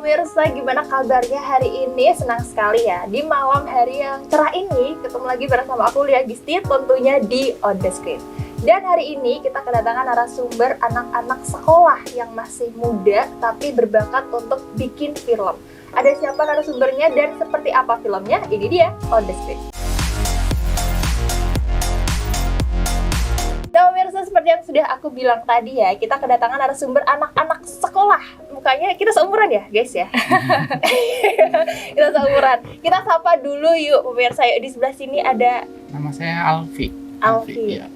pemirsa, gimana kabarnya hari ini? Senang sekali ya, di malam hari yang cerah ini ketemu lagi bersama aku Lia Gisti, tentunya di On The Screen. Dan hari ini kita kedatangan narasumber anak-anak sekolah yang masih muda tapi berbakat untuk bikin film. Ada siapa narasumbernya dan seperti apa filmnya? Ini dia On The Screen. Nah pemirsa, seperti yang sudah aku bilang tadi ya, kita kedatangan narasumber anak-anak sekolah. Mukanya kita seumuran ya guys ya. Kita seumuran. Kita sapa dulu yuk pemirsa. Yuk, di sebelah sini ada Nama saya Alfi. Alfi. Ya.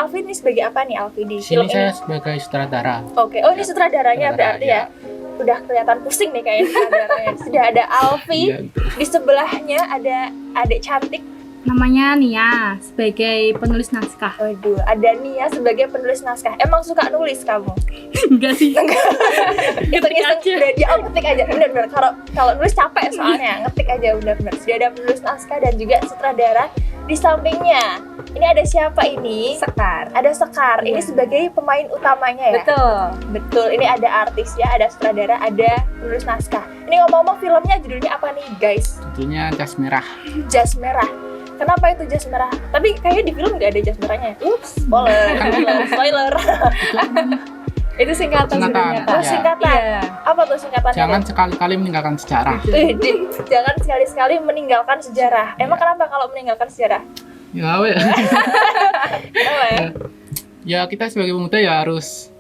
Alfi ini sebagai apa nih Alfi di Sini film saya ini? sebagai sutradara. Oke, oh ini sutradaranya Sutradara, berarti ya. Udah kelihatan pusing nih kayaknya sutradaranya. Sudah ada Alfi. Iya. Di sebelahnya ada adik cantik. Namanya Nia, sebagai penulis naskah. Waduh, ada Nia sebagai penulis naskah. Emang suka nulis kamu? Enggak sih. Ngetik aja. Dia ngetik aja. Benar-benar. Kalau nulis capek soalnya. Ngetik aja benar-benar. Sudah ada penulis naskah dan juga sutradara. Di sampingnya, ini ada siapa ini? Sekar. Ada Sekar. Ini sebagai pemain utamanya ya? Betul. Betul. Ini ada artis ya, ada sutradara, ada penulis naskah. Ini ngomong-ngomong filmnya judulnya apa nih guys? Tentunya Jas Merah. Jas Merah. Kenapa itu jas merah? Tapi kayaknya di film nggak ada jas merahnya. Ups, spoiler. Itu singkatan sebenarnya. Oh, Ya. singkatan. Iya. Apa tuh singkatannya? Jangan sekali-kali meninggalkan sejarah. Jangan sekali-sekali meninggalkan sejarah. Emang kenapa kalau meninggalkan sejarah? Ya, we. Kenapa ya? Ya kita sebagai pemuda ya harus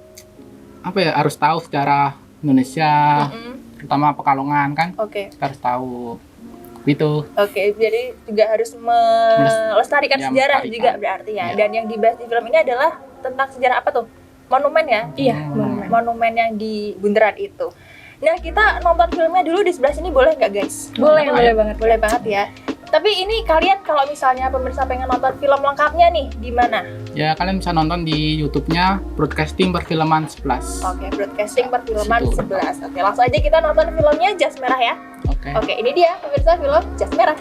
harus tahu sejarah Indonesia, terutama Pekalongan kan. Oke. Kita harus tahu gitu. Oke, jadi juga harus melestarikan Ya, sejarah melestarikan. juga berarti ya. Ya. Dan yang dibahas di film ini adalah tentang sejarah apa tuh? Monumen ya? Iya, Monumen yang di Bundaran itu. Nah, kita nonton filmnya dulu di sebelah sini boleh nggak guys? Boleh banget. Boleh banget ya. Tapi ini kalian kalau misalnya pemirsa pengen nonton film lengkapnya nih, di mana? Ya kalian bisa nonton di YouTube-nya Broadcasting Perfilman 11. Oke, Broadcasting Perfilman Situ. 11. Oke, langsung aja kita nonton filmnya Jas Merah ya. Oke. Oke, ini dia pemirsa film Jas Merah.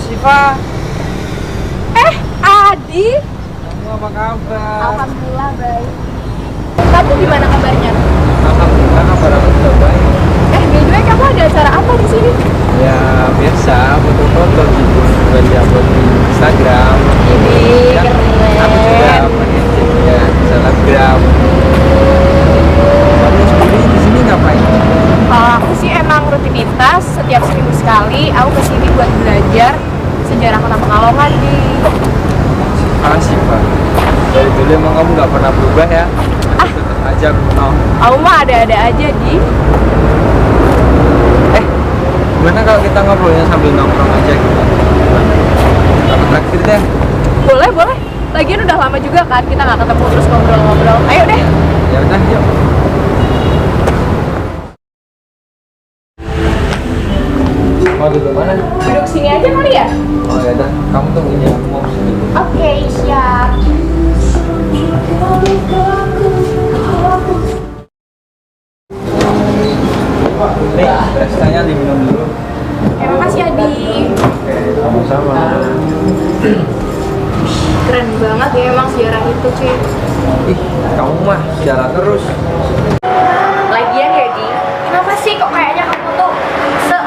Siva, Adi, kamu apa kabar? alhamdulillah baik. Kamu gimana kabarnya? Alhamdulillah kabar aku juga baik. By the way, kamu ada acara apa di sini? Ya biasa, foto-foto gitu, buat diupload di Instagram. Ini Kan aku juga pengennya selebgram. Kamu sendiri di sini ngapain? Kalau aku sih emang rutinitas setiap seminggu sekali aku kesini buat belajar sejarah Kota Pekalongan di. Siva, dari dulu emang kamu nggak pernah berubah ya? Tetap aja kuno. Aku mah ada-ada aja di. Gimana kalau kita ngobrolnya sambil nongkrong aja gitu? Aku traktir deh. Boleh. Lagian udah lama juga kan kita nggak ketemu terus ngobrol-ngobrol. Ayo deh. Ya udah, yuk. Mau duduk mana? Duduk sini aja kali ya? Oh ya udah, kamu tungguin ya, aku mau sini. Oke, siap. Nih, restanya diminum dulu. Terima kasih Adi. Oke, sama-sama. Keren banget ya emang sejarah itu cuy. Ih, kamu mah jalan terus. Lagian ya Di, kenapa sih kok kayaknya kamu tuh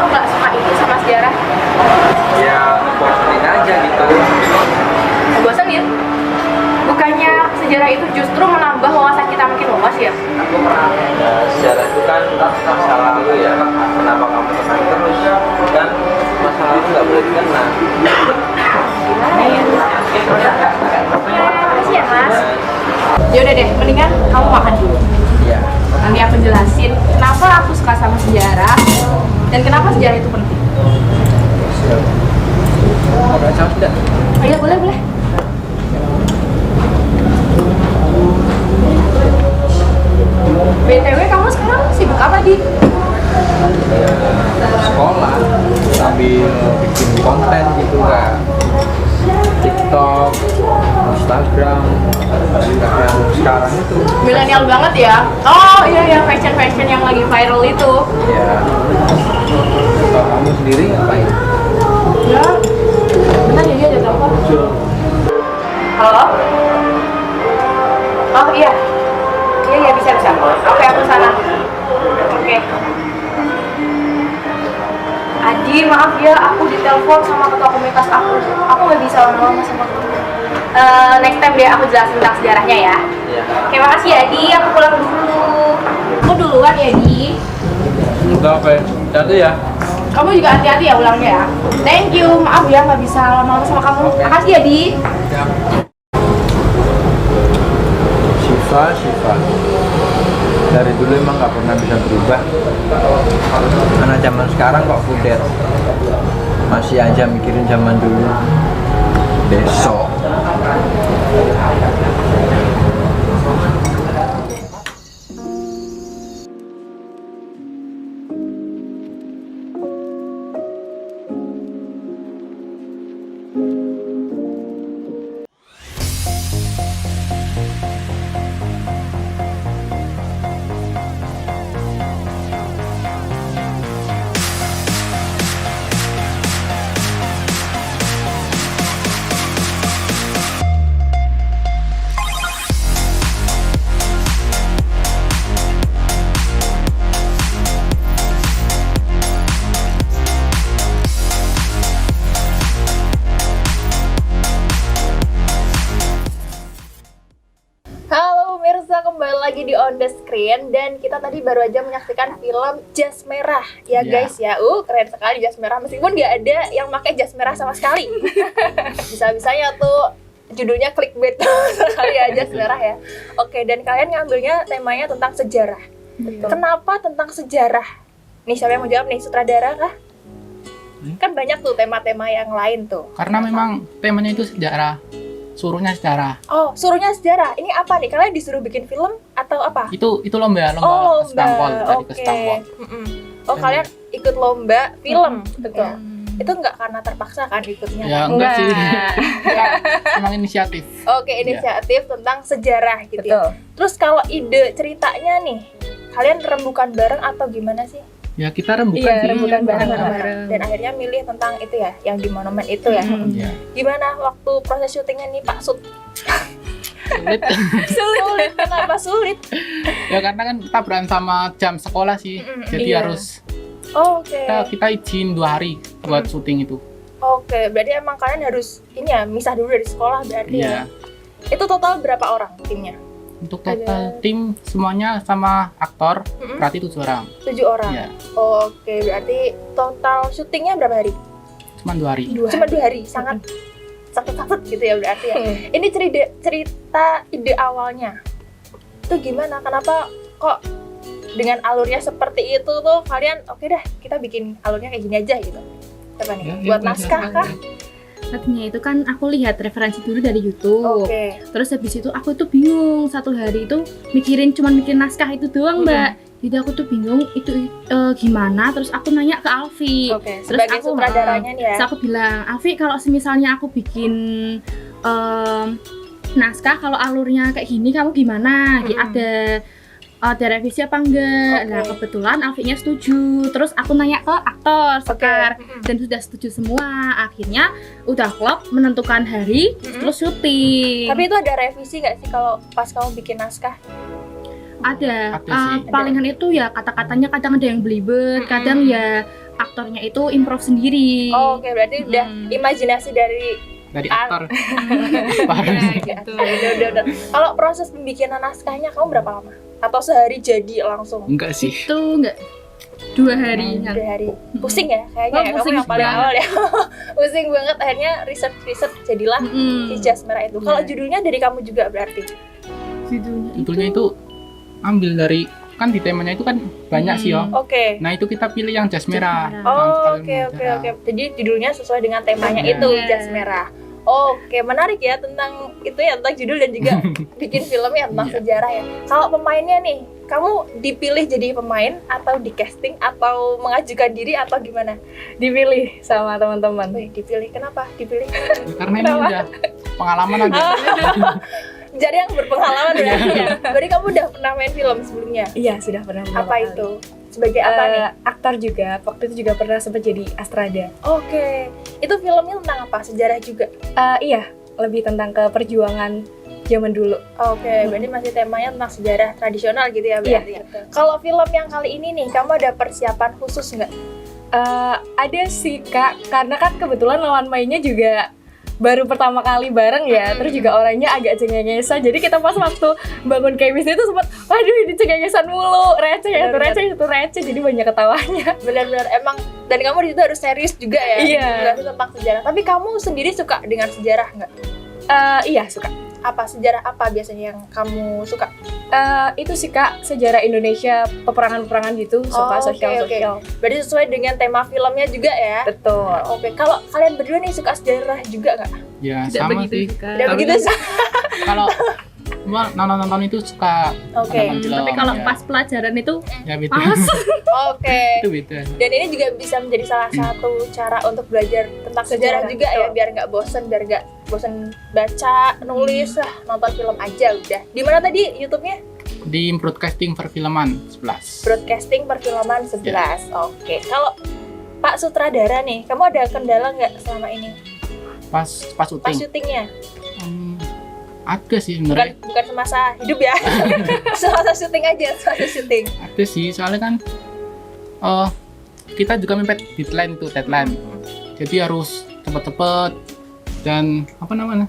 nggak suka itu sama sejarah? Ya, bosenin aja gitu. Bosenin? Bukannya sejarah itu justru menambah wawasan kita makin luas ya? Nah, sejarah itu kan masa lalu ya. Kenapa kamu tekan terus? Kan masa lalu nggak boleh dikenang. Gimana ya? Ya, makasih ya Mas. Yaudah deh, mendingan kamu makan dulu. Iya. Nanti aku jelasin kenapa aku suka sama sejarah dan kenapa sejarah itu penting. Siap. Mau kacang tidak? Oh iya, boleh. milenial banget ya. Oh iya fashion yang lagi viral itu. Iya. Kalau kamu sendiri ngapain? Ya. Bentar ya, ada telepon. Halo? Oh iya. Iya bisa. Oke, aku sana. Oke. Adi, maaf ya, aku ditelepon sama ketua komunitas aku. Aku nggak bisa lama-lama sama kamu. Next time deh aku jelasin tentang sejarahnya ya. Iya. Oke, makasih ya Adi, aku pulang dulu. Aku duluan ya Di. Udah oke. Jadi ya. Kamu juga hati-hati ya pulangnya ya. Thank you, maaf ya nggak bisa lama-lama sama kamu. Oke. Makasih ya Di. Syifa. Dari dulu emang nggak pernah bisa berubah. Anak zaman sekarang kok kudet. Masih aja mikirin zaman dulu. Besok. Halo pemirsa, kembali lagi di On The Screen. Dan kita tadi baru aja menyaksikan film Jas Merah. Ya guys ya, keren sekali Jas Merah. Meskipun nggak ada yang pakai jas merah sama sekali. Bisa-bisanya tuh judulnya clickbait sekali ya, Jas Merah ya. Oke, dan kalian ngambilnya temanya tentang sejarah. Kenapa tentang sejarah? Nih siapa yang mau jawab nih, sutradara kah? Kan banyak tuh tema-tema yang lain tuh. Karena memang temanya itu sejarah, suruhnya sejarah. Oh, suruhnya sejarah. Ini apa nih? Kalian disuruh bikin film atau apa? Itu lomba Oh, lomba. Kestampol, tadi Oke. Kestampol. Oh, kalian ikut lomba film, betul. Ya. Itu nggak karena terpaksa kan ikutnya? Ya kan? enggak sih. Ya. Emang inisiatif. Oke, inisiatif tentang sejarah gitu Betul. ya. Terus kalau ide ceritanya nih, kalian rembukan bareng atau gimana sih? Ya kita rembukan Iya, sih. rembukan bareng. Dan akhirnya milih tentang itu ya, yang di monumen itu ya. Iya. Gimana waktu proses syutingnya nih Pak Sut? Sulit. Sulit, kenapa sulit? Ya karena kan kita berantem sama jam sekolah sih. Jadi Iya. harus Oke. kita izin 2 hari buat syuting itu. Oke, berarti emang kalian harus ini ya, misah dulu dari sekolah berarti ya. Iya. Itu total berapa orang timnya? Untuk total tim semuanya sama aktor berarti 7 orang. 7 orang. Iya. Oke, berarti total syutingnya berapa hari? Cuma 2 hari. Cuma 2 hari, sangat sakit-sakit gitu ya berarti ya. Ini cerita ide awalnya. Itu gimana? Kenapa kok dengan alurnya seperti itu tuh kalian oke dah kita bikin alurnya kayak gini aja gitu. Apa nih? Ya, Buat ya, naskah kah? Tadinya itu kan aku lihat referensi dulu dari YouTube. Oke. Terus habis itu aku tuh bingung, satu hari itu cuman mikirin naskah itu doang, Mbak. Jadi aku tuh bingung itu gimana. Terus aku nanya ke Alfi. Oke. Terus Sebagai aku sutradaranya nih ya. Terus aku bilang, Alfi kalau semisalnya aku bikin naskah kalau alurnya kayak gini kamu gimana? Ada revisi apa enggak? Oke. Nah kebetulan Alfi-nya setuju. Terus aku nanya ke aktor Sekar dan sudah setuju semua. Akhirnya udah klop menentukan hari terus syuting. Tapi itu ada revisi nggak sih kalau pas kamu bikin naskah? Ada, Ada sih. palingan itu ya kata-katanya kadang ada yang belibet, kadang ya aktornya itu improv sendiri. Oh, oke, berarti udah imajinasi dari Aktor. gitu. udah. Kalau proses pembikinan naskahnya kamu berapa lama? Atau sehari jadi langsung? Enggak sih. Itu enggak 2 hari. 2 hari. Pusing ya kayaknya Oh, ya, kamu pusing yang paling banget. awal ya. Pusing banget akhirnya riset jadilah si Jas Merah itu. Kalau judulnya dari kamu juga berarti. Judulnya itu ambil dari kan di temanya itu kan banyak sih ya. Oke. Nah itu kita pilih yang jas merah. Oh, oke. Jadi judulnya sesuai dengan temanya Iya. itu Jas Merah. Oke, menarik ya tentang itu ya, tentang judul dan juga bikin filmnya tentang Iya. sejarah ya. Kalau pemainnya nih, kamu dipilih jadi pemain atau di casting atau mengajukan diri atau gimana? Dipilih sama teman-teman. Wih, dipilih. Kenapa dipilih? Karena ini udah pengalaman aja. Jadi yang berpengalaman berarti ya. Berarti kamu udah pernah main film sebelumnya? Iya, sudah pernah beberapa Apa kali. itu? Sebagai apa nih? Aktor juga, waktu itu juga pernah sempat jadi Astrada. Oke. Itu filmnya tentang apa? Sejarah juga? Iya, lebih tentang ke perjuangan zaman dulu. Oke, berarti masih temanya tentang sejarah tradisional gitu ya berarti Iya, ya. Kalau film yang kali ini nih, kamu ada persiapan khusus nggak? Ada sih Kak, karena kan kebetulan lawan mainnya juga baru pertama kali bareng ya, terus juga orangnya agak cengengesan. Jadi kita pas waktu bangun chemistry itu sempat, waduh ini cengengesan mulu, receh ya, itu receh, itu receh, jadi banyak ketawanya. Benar-benar emang, dan kamu di situ harus serius juga ya, Iya. menjelaskan tentang sejarah. Tapi kamu sendiri suka dengan sejarah nggak? Iya suka. Apa sejarah apa biasanya yang kamu suka? Itu sih Kak, sejarah Indonesia, peperangan-peperangan gitu, suka oke. sosial-sosial. Berarti sesuai dengan tema filmnya juga ya? Betul. Oke, kalau kalian berdua nih suka sejarah juga nggak? Ya Tidak sama begitu sih. suka. Udah Tapi begitu sih? Kalau gua nonton itu suka. Oke. nonton film, Tapi kalau ya. pas pelajaran itu ya beda. males. Oke. Itu beda. Dan ini juga bisa menjadi salah satu cara untuk belajar tentang sejarah Sejarah, juga ya, betul. biar nggak bosen, biar nggak bosen baca, nulis, nonton film aja udah. Di mana tadi YouTube-nya? Di Broadcasting Perfilman 11. Broadcasting Perfilman 11. Oke. Kalau Pak Sutradara nih, kamu ada kendala nggak selama ini Pas pas syuting. syutingnya? Ada sih Bukan sebenarnya. bukan semasa hidup ya? semasa syuting aja, semasa syuting. Ada sih, soalnya kan kita juga mepet deadline. Jadi harus cepet-cepet dan apa namanya?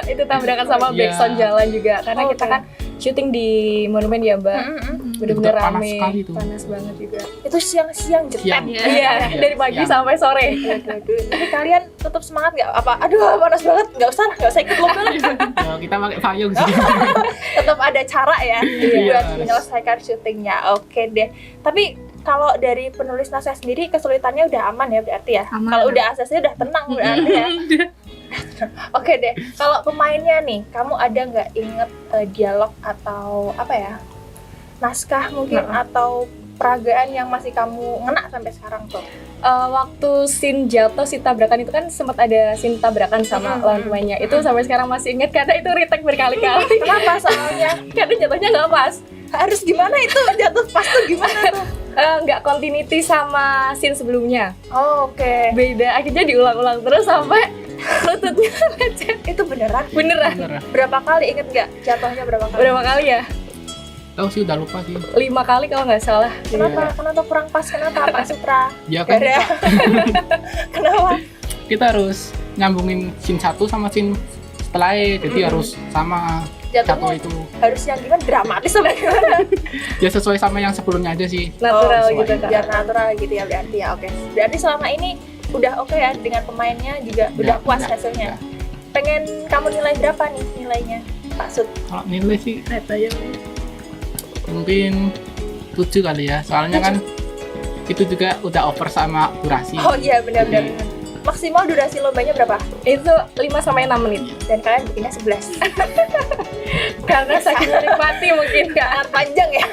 Itu tabrakan sama Iya. backsound jalan juga, karena Oke. kita kan syuting di monumen ya Mbak. Bener-bener Udah panas rame, sekali tuh. panas banget juga. Itu siang-siang jetek. Siang. Iya. Iya, dari pagi siang. sampai sore. Aduh. Tapi kalian tetap semangat nggak? Apa? Aduh, panas banget. Nggak usah ikut lomba lah. Ya, kita pakai payung sih. Tetap ada cara ya Iya. buat menyelesaikan syutingnya. Oke deh. Tapi kalau dari penulis naskah sendiri kesulitannya udah aman ya berarti ya. Aman. Kalau udah aksesnya udah tenang berarti ya. Oke deh. Kalau pemainnya nih, kamu ada nggak inget dialog atau apa ya? Naskah mungkin atau peragaan yang masih kamu ngena sampai sekarang tuh? Waktu scene jatuh, scene tabrakan itu kan sempat ada scene tabrakan sama lawan pemainnya. Itu sampai sekarang masih ingat karena itu retake berkali-kali. Kenapa soalnya? Karena jatuhnya nggak pas. Harus gimana itu jatuh pas tuh gimana tuh? Nggak continuity sama scene sebelumnya. Oh, oke. Beda, akhirnya diulang-ulang terus sampai lututnya lecet. Itu beneran? Beneran. Bener. Berapa kali inget nggak jatuhnya berapa kali? Berapa kali ya? Tahu sih udah lupa sih. 5 kali kalau nggak salah. Kenapa? Kenapa kurang pas? Kenapa Pak Sutra? Ya kan Gara. Kenapa? kita harus nyambungin scene 1 sama scene setelahnya. Jadi harus sama jatuh Jatuhnya itu. harus yang gimana? Dramatis apa gimana? Ya sesuai sama yang sebelumnya aja sih. Natural Oh, gitu sesuai. kan. Biar natural gitu ya berarti ya. Oke. Berarti selama ini udah oke ya dengan pemainnya juga udah puas udah, hasilnya. udah. Pengen kamu nilai berapa nih nilainya Pak Sut? Kalau nilai sih ya. mungkin 7 kali ya. Soalnya kan itu juga udah over sama durasi. Oh iya benar-benar. Jadi, Maksimal durasi lombanya berapa? Itu 5-6 menit. Dan kalian bikinnya 11. Karena saking menikmati mungkin Kak. Sangat panjang ya.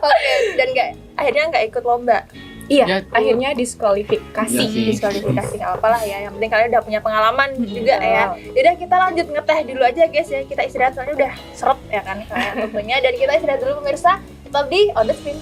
Oke, dan akhirnya nggak ikut lomba. Iya, Ya, akhirnya diskualifikasi. Iya sih. Diskualifikasi nggak apa-apa lah ya. Yang penting kalian udah punya pengalaman juga ya. Yaudah kita lanjut ngeteh dulu aja guys ya. Kita istirahat soalnya udah seret ya kan kalian tentunya. Dan kita istirahat dulu pemirsa. Tetap di On The Spin.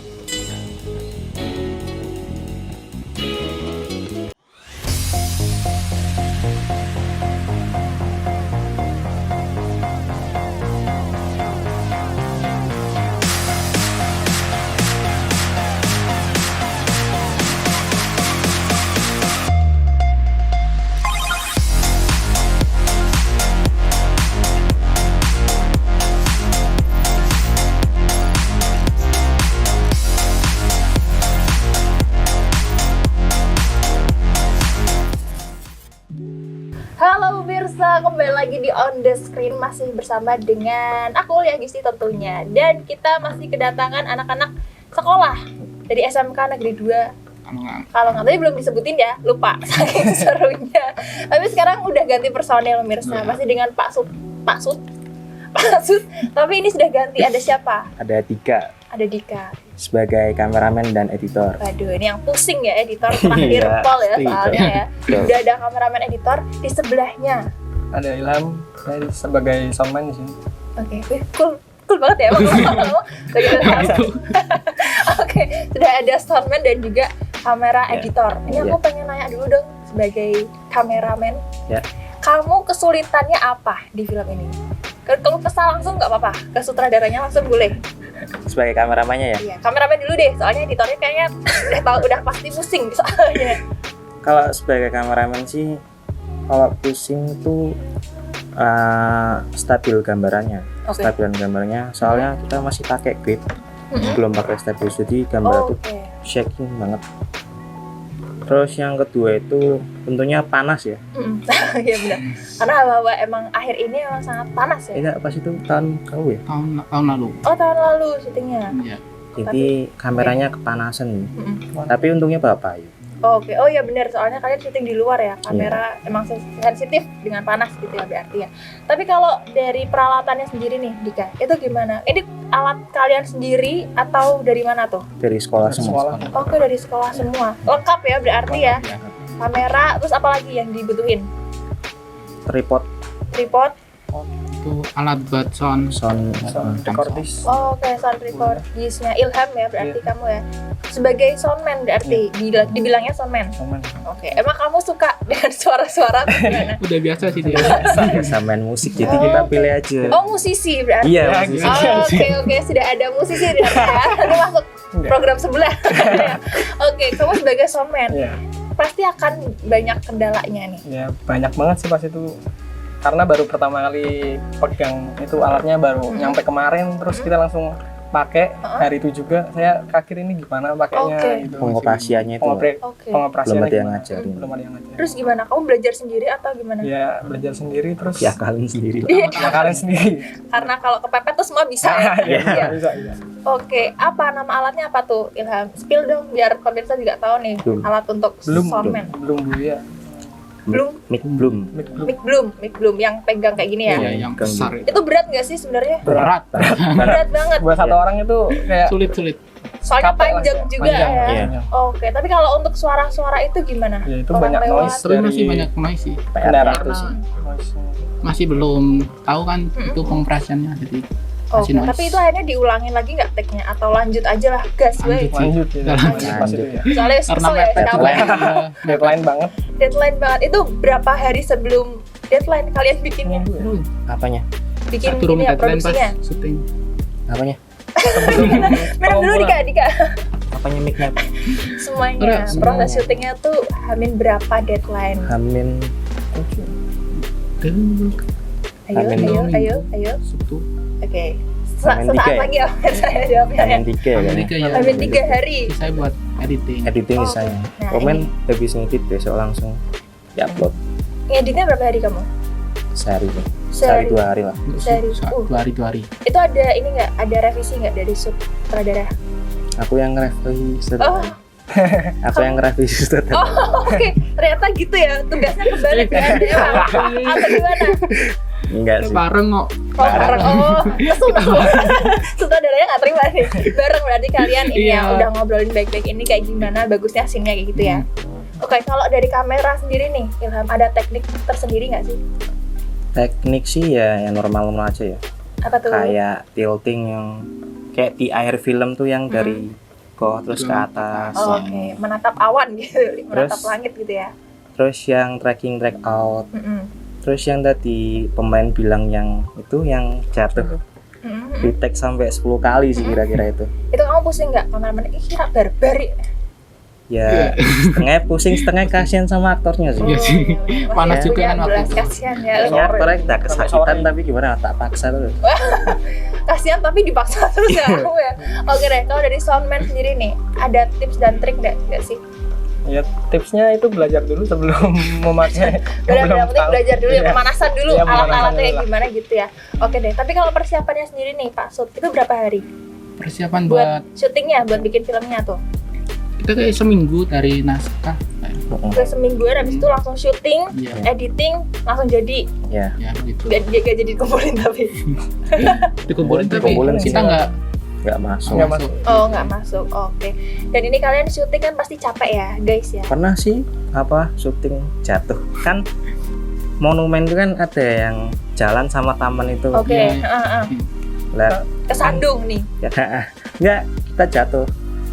Halo pemirsa, kembali lagi di On The Screen masih bersama dengan aku Lia Gisti tentunya. Dan kita masih kedatangan anak-anak sekolah dari SMK Negeri 2 kalau nggak tadi belum disebutin ya, lupa saking serunya. Tapi sekarang udah ganti personel pemirsa, masih dengan Pak Sut. Tapi ini sudah ganti, ada siapa? Ada 3 Ada Dika. sebagai kameramen dan editor. Waduh, ini yang pusing ya editor terakhir Iya, Paul ya pasti. soalnya ya. Betul. Udah ada kameramen editor di sebelahnya. ada Ilham, saya sebagai soundman di sini. Oke, cool banget ya Bang. Oke, sudah ada soundman dan juga kamera editor. Ini aku pengen nanya dulu dong sebagai kameramen. Ya. Kamu kesulitannya apa di film ini? Kalau kesal langsung nggak apa-apa, ke sutradaranya langsung boleh. Sebagai kameramannya ya. Iya, kameramen dulu deh, soalnya editornya kayaknya udah pasti pusing soalnya. Kalau sebagai kameramen sih, kalau pusing tuh stabil gambarannya. Oke. Stabilan gambarnya. Soalnya kita masih pakai grid, belum pakai stabil. Jadi gambar tuh shaking banget. Terus yang kedua itu tentunya panas ya. Iya benar. Karena hawa-hawa emang akhir ini emang sangat panas ya. Enggak, pas itu tahun kau ya. Tahun lalu. Oh, tahun lalu syutingnya. Iya. Jadi kameranya kepanasan. Tapi untungnya bapak ya. Oke, oh iya benar, soalnya kalian syuting di luar ya, kamera emang sensitif dengan panas gitu ya berarti ya. Tapi kalau dari peralatannya sendiri nih, Dika, itu gimana? Ini alat kalian sendiri atau dari mana tuh? Dari sekolah semua. Oke, dari sekolah semua. Lengkap ya berarti ya. Kamera, terus apa lagi yang dibutuhin? Tripod, Itu alat buat sound. Recordis. Oh, oke, sound recordisnya Ilham ya berarti kamu ya. Sebagai soundman berarti dibilangnya soundman. Oke, emang kamu suka dengan suara-suara atau gimana? Udah biasa sih dia. Sama main musik. Jadi kita pilih aja. Oh, musisi berarti. Iya, Ya, musisi. Oh, oke, sudah ada musisi di ya. Ini masuk program sebelah. Oke, kamu sebagai soundman Iya. pasti akan banyak kendalanya nih. Ya banyak banget sih pas itu. Karena baru pertama kali pegang itu alatnya baru nyampe kemarin, terus kita langsung pakai hari itu juga. Saya akhir ini gimana pakainya Oke. gitu. Pengoperasiannya itu Oke. Pengoperasiannya belum ada yang gimana? ngajarin. Belum ada yang ngajarin. Terus gimana? Kamu belajar sendiri atau gimana? Ya belajar sendiri terus ya kalian sendiri. ya kalian sendiri. Karena kalau kepepet tuh semua bisa ya. Iya. Bisa. Oke, apa nama alatnya apa tuh Ilham? Spill dong biar pemirsa juga tahu nih Belum. alat untuk soundman. Belum dulu ya. Mic belum. Mic bloom yang pegang kayak gini ya. Iya, yang besar itu. Itu berat nggak sih sebenarnya? Berat. Berat banget. Buat satu orang itu kayak Sulit. Soalnya capek lah, panjang ya. juga Panjang, ya. iya. Oke, tapi kalau untuk suara-suara itu gimana? Ya, itu Orang banyak lewat. noise. Tapi masih Dari- banyak noise sih. kendaraan itu sih. Masih belum tahu kan itu pengoperasiannya. Jadi Oke, masih noise. tapi itu akhirnya diulangin lagi nggak take-nya atau lanjut aja lah gas wey. Lanjut ya. Lanjut. Pas itu ya. Soalnya Karena kesel ya, mepet. capek. Deadline banget. Deadline banget. Itu berapa hari sebelum deadline kalian bikinnya? Apanya? Bikin Satu room ini ya deadline produksinya. pas syuting. Apanya? Minum dulu Dika. Apanya mic-nya? Semuanya. Proses syutingnya tuh hamin berapa deadline? Hamin Ayo. Satu. Oke. Hamin Sesaat 3 ya? lagi ya saya jawabnya. Hamin 3 ya kan? Tiga ya. Hamin 3 hari. Saya buat editing. Editing Oh, saya. nah, Komen habis ngedit besok langsung upload Ngeditnya berapa hari kamu? sehari. Sehari. 2 hari lah. Sehari. 2 hari. Itu ada ini nggak? Ada revisi nggak dari sutradara? Aku yang nge-review Oh, Aku yang nge-review oke. Ternyata gitu ya. Tugasnya kebalik ya. Atau gimana? Enggak sih. Bareng kok. Oh, bareng. Oh, nesu. Sutradaranya nggak terima nih. Bareng berarti kalian ini Iya. ya udah ngobrolin baik-baik ini kayak gimana bagusnya scene-nya kayak gitu ya. Oke, kalau dari kamera sendiri nih, Ilham, ada teknik tersendiri nggak sih? Teknik sih ya yang normal-normal aja ya. Apa tuh? Kayak tilting yang kayak di air film tuh yang dari bawah terus ke atas. Oh, oke, menatap awan gitu, menatap Terus- langit gitu ya. Terus yang tracking track out. Mm-mm. Terus yang tadi pemain bilang yang itu yang jatuh Mm-mm. di tag sampai 10 kali sih kira-kira itu. Itu kamu pusing nggak kameramen? Ih, kira barbar ya. Ya setengah pusing setengah kasihan sama aktornya sih. Iya sih. iya, Panas iya. juga kan Iya, waktu belas itu. kasihan ya. Kayaknya aktornya udah kesakitan sore. tapi gimana tak paksa tuh. Kasihan tapi dipaksa terus ya kamu ya. Oke deh, kalau dari soundman sendiri nih, ada tips dan trik nggak sih? Ya tipsnya itu belajar dulu sebelum memakai. Benar-benar penting tahu. belajar dulu ya, Iya. pemanasan dulu Iya, pemanasan alat-alatnya dulu kayak lah. gimana gitu ya. Oke deh, tapi kalau persiapannya sendiri nih Pak Sud, itu berapa hari Persiapan buat buat syutingnya, buat bikin filmnya tuh? itu kayak seminggu dari naskah. Udah semingguan, habis itu langsung syuting, Iya. editing, langsung jadi. Ya. Ya gitu. Gak jadi kumpulin tapi. Dikumpulin tapi Dikumpulin sih. kita nggak Nggak masuk. Nggak masuk. Oh, nggak masuk. Oke. Dan ini kalian syuting kan pasti capek ya, guys ya. Pernah sih apa syuting jatuh kan monumen itu kan ada yang jalan sama taman itu. Oke, Iya. Lah, kesandung nih. ya, enggak, kita jatuh.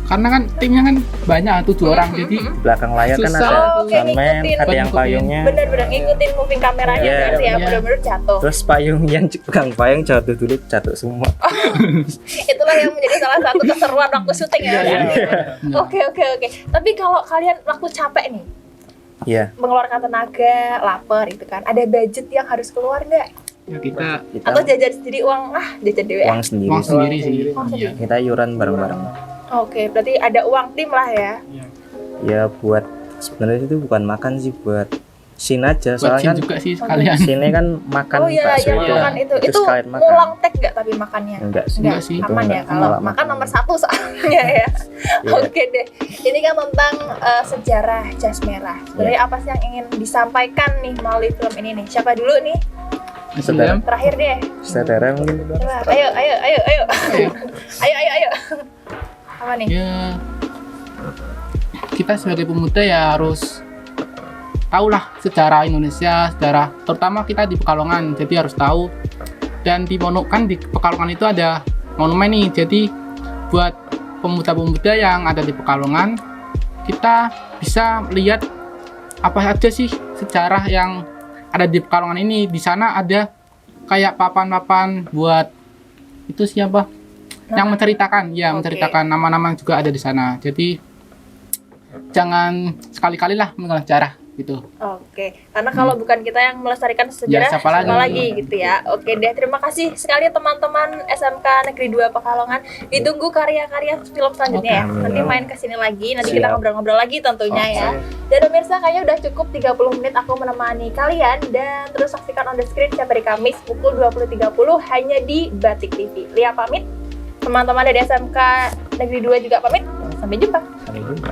Karena kan timnya kan banyak 7 orang, jadi Di belakang layar kan Susah. ada Oh, oke, soundman, ngikutin. ada yang Ngikutin. payungnya. Bener-bener ngikutin moving kameranya Iya, berarti ya, iya. bener-bener jatuh. Terus payung yang pegang payung jatuh dulu, jatuh semua. Itulah yang menjadi salah satu keseruan waktu syuting ya. Iya, Oke. Tapi kalau kalian waktu capek nih, Iya, mengeluarkan tenaga, lapar itu kan, ada budget yang harus keluar nggak? ya kita kita Atau jajan sendiri uang, jajan dewe ya? uang sendiri. uang sendiri sih. Uang Iya. Kita iuran bareng-bareng. Oke, berarti ada uang tim lah ya. Ya buat sebenarnya itu bukan makan sih, buat scene aja. Buat Soalnya scene kan juga sih sekalian. scene kan makan Oh iya, bakso yang itu. makan itu sekalian makan. ngulang tag nggak tapi makannya? Enggak sih. Enggak sih. Itu Aman ya, enggak. kalau Malah makan nomor 1 soalnya ya. Iya. Oke deh, ini kan tentang sejarah Jas Merah. Sebenarnya apa sih yang ingin disampaikan nih melalui film ini nih? Siapa dulu nih? Saudara. Terakhir deh. Saudara mungkin. Coba, ayo. Ayo. Apa nih? Ya, kita sebagai pemuda ya harus tahulah sejarah Indonesia, sejarah terutama kita di Pekalongan, jadi harus tahu. Dan di Pekalongan itu ada monumen nih, jadi buat pemuda-pemuda yang ada di Pekalongan, kita bisa lihat apa saja sih sejarah yang ada di Pekalongan ini. Di sana ada kayak papan-papan buat itu siapa? Yang menceritakan, ya Oke. menceritakan nama-nama juga ada di sana. Jadi jangan sekali-kali lah mengenal sejarah gitu. Oke, karena kalau bukan kita yang melestarikan sejarah, Ya, siapa lagi? gitu ya. Oke deh, terima kasih sekali teman-teman SMK Negeri 2 Pekalongan. Ditunggu karya-karya film selanjutnya ya. Oke. Nanti main kesini lagi, nanti Siap. kita ngobrol-ngobrol lagi tentunya ya. Dan pemirsa, kayaknya udah cukup 30 menit aku menemani kalian. Dan terus saksikan On The Screen setiap hari Kamis pukul 20.30 hanya di Batik TV. Lia pamit, teman-teman dari SMK Negeri 2 juga pamit. Sampai jumpa. Sampai jumpa.